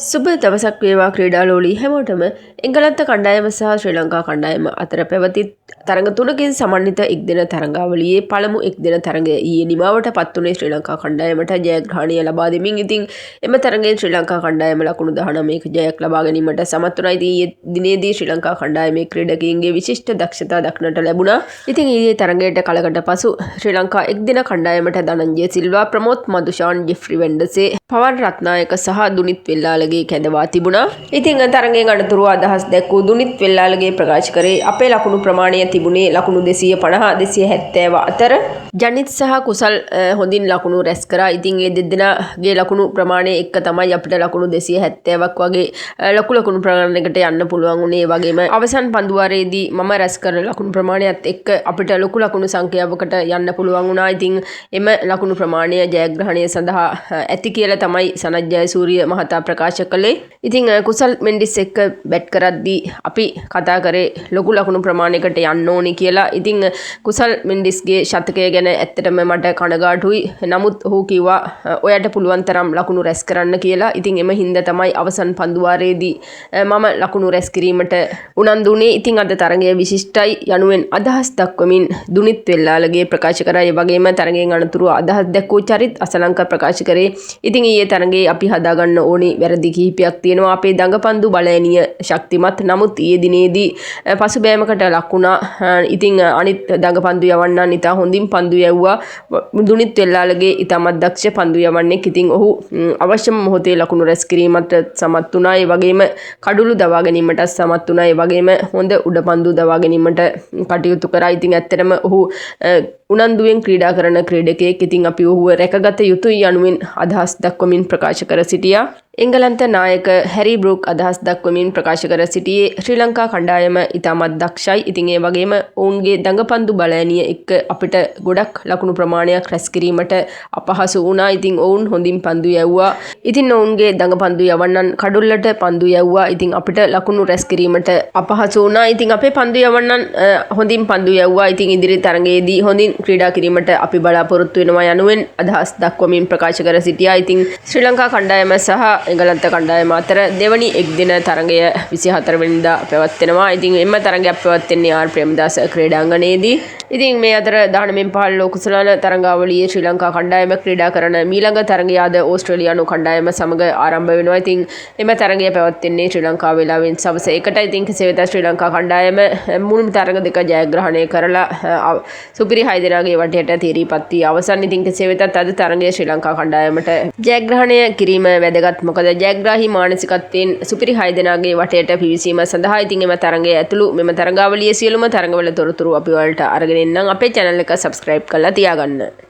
සුබ දවසක් වේවා ක්‍රීඩාලෝලී හැමෝටම එංගලන්ත කණ්ඩායම සහ ශ්‍රී ලංකා කණ්ඩායම අතර පැවති තරඟ තුනකින් සමන්විත එක්දින තරඟාවලියේ පළමු එක්දින තරඟය ඊයේ නිමාවට පත් වුණේ ශ්‍රී ලංකා කණ්ඩායමට ජයග්‍රහණය ලබා දෙමින්. ඉතින් එම තරඟයෙන් ශ්‍රී ලංකා කණ්ඩායම ලකුණු 19ක ජයක් ලබා ගැනීමට සමත් වුණා. ඉතින් ඊයේ දිනේදී ශ්‍රී ලංකා කණ්ඩායමේ ක්‍රීඩකයින්ගේ විශිෂ්ට දක්ෂතා දක්නට ලැබුණා. ඉතින් ඊයේ තරඟයට කලකට පසු ශ්‍රී ලංකා එක්දින කණ්ඩායමට ධනංජය සිල්වා, ප්‍රමෝද් මදුෂාන්, ජෙෆ්රි වෙන්ඩසේ, පවන් රත්නායක සහ දුනිත් වෙල්ලාලගේ කැඳවා තිබුණා. ඉතින් තරඟයෙන් අනතුරුව අදහස් දැක්වූ දුනිත් වෙල්ලාලගේ ප්‍රකාශ කරේ අපේ ලකුණු ප්‍රමාණය තිබුණේ ලකුණු 250 270 අතර. ජනිත් සහ කුසල් හොඳින් ලකුණු රැස් කරා. ඉතින් ඒ දෙදෙනාගේ ලකුණු ප්‍රමාණය එක්ක තමයි අපිට ලකුණු 270ක් වගේ ලොකු ලකුණු ප්‍රමාණයකට යන්න පුළුවන් උනේ. ඒ වගේම අවසන් පන්දුවාරයේදී මම රැස් කරන ලකුණු ප්‍රමාණයත් එක්ක අපිට ලොකු ලකුණු සංඛ්‍යාවකට යන්න පුළුවන් වුණා. ඉතින් එම ලකුණු ප්‍රමාණය ජයග්‍රහණය සඳහා ඇති කියලා තමයි සනත් ජයසූරිය මහතා ප්‍රකාශ කළේ. ඉතින් කුසල් මෙන්ඩිස් එක්ක බැට් කරද්දී අපි කතා කරේ ලොකු ලකුණු ප්‍රමාණයකට යන්න ඕනි කියලා. ඉතින් කුසල් මෙන්ඩිස්ගේ ශතකය ගැන ඇත්තටම මට කනගාටුයි. නමුත් ඔහු කිව්වා ඔයාට පුළුවන් තරම් ලකුණු රැස් කරන්න කියලා. ඉතින් එම හින්දා තමයි අවසන් පන්දුවාරයේදී මම ලකුණු රැස් කිරීමට උනන්දු වුණේ. ඉතින් අද තරඟය විශිෂ්ටයි යනුවෙන් අදහස් දක්වමින් දුනිත් වෙල්ලාලගේ ප්‍රකාශ කරා. ඒ වගේම තරඟයෙන් අනතුරුව අදහස් දැක්වූ චරිත් අසලංක ප්‍රකාශ කරේ ඉතින් ඊයේ තරඟේ අපි හදාගන්න ඕනි වැරදි කිහිපයක් තියෙනවා. අපේ දඟපන්දු බලයනීය ශක්තිමත්. නමුත් ඊයේ දිනේදී පසුබෑමකට ලක් වුණා. ඉතින් අනිත් දඟපන්දු යවන්නන් ඉතා හොඳින් පන්දු යවුවා. දුනිත් වෙල්ලාලගේ ඉතාමත් දක්ෂ පන්දු යවන්නෙක්. ඉතින් ඔහු අවශ්‍යම මොහොතේ ලකුණු රැස් කිරීමට සමත් වුණා. ඒ වගේම කඩුළු දවා ගැනීමට සමත් වුණා. ඒ වගේම හොඳ උඩ පන්දු දවා ගැනීමට කටයුතු කරා. ඉතින් ඇත්තටම ඔහු උනන්දුවෙන් ක්‍රීඩා කරන ක්‍රීඩකයෙක්. ඉතින් අපි ඔහුව රැකගත යුතුයි යනුවෙන් අදහස් දක්වමින් ප්‍රකාශ කර සිටියා. එංගලන්ත නායක හැරි බ්‍රූක් අදහස් දක්වමින් ප්‍රකාශ කර සිටියේ ශ්‍රී ලංකා කණ්ඩායම ඉතාමත් දක්ෂයි. ඉතින් ඒ වගේම ඔවුන්ගේ දඟපන්දු බලයනිය එක්ක අපිට ගොඩක් ලකුණු ප්‍රමාණයක් රැස් කිරීමට අපහසු වුණා. ඉතින් ඔවුන් හොඳින් පන්දු යවුවා. ඉතින් ඔවුන්ගේ දඟපන්දු යවන්නන් කඩුල්ලට පන්දු යවුවා. ඉතින් අපිට ලකුණු රැස් කිරීමට අපහසු වුණා. ඉතින් අපේ පන්දු යවන්නන් හොඳින් පන්දු යවුවා. ඉතින් ඉදිරි තරඟයේදී හොඳින් ක්‍රීඩා කිරීමට අපි බලාපොරොත්තු වෙනවා යනුවෙන් අදහස් දක්වමින් ප්‍රකාශ කර සිටියා. ඉතින් ශ්‍රී ලංකා කණ්ඩායම සහ එංගලන්ත කණ්ඩායම අතර දෙවනි එක්දින තරඟය 24 වෙනිදා පැවැත්වෙනවා. ඉතින් එම තරඟයක් පැවැත්වෙන්නේ ආර් ප්‍රේමදාස ක්‍රීඩාංගණයේදී. ඉතින් මේ අතර 19 කුසලාන තරඟාවලියේ ශ්‍රී ලංකා කණ්ඩායම ක්‍රීඩා කරන මීළඟ තරඟය අද ඕස්ට්‍රේලියානු කණ්ඩායම සමග ආරම්භ වෙනවා. ඉතින් එම තරඟය පැවැත්වෙන්නේ ශ්‍රී ලංකා වේලාවෙන් සවස 1ට. ඉතින් කෙසේ වෙතත් ශ්‍රී ලංකා කණ්ඩායම මුල් තරඟ දෙක ජයග්‍රහණය කරලා සුපිරි 6 දෙනාගේ වටේට තීරීපත් වී අවසන්. ඉතින් කෙසේ වෙතත් අද තරඟය ශ්‍රී ලංකා කණ්ඩායමට ජයග්‍රහණය කිරීම වැදගත්. මොකද ජයග්‍රාහී මානසිකත්වයෙන් සුපිරි 6 දෙනාගේ වටේට පිවිසීම සඳහා ඉතින් එම තරඟය ඇතුළු මෙම තරඟාවලියේ සියලුම තරඟවල තොරතුරු අපි ඔයාලට අරගෙන එන්නම්. අපේ channel එක subscribe කරලා තියාගන්න.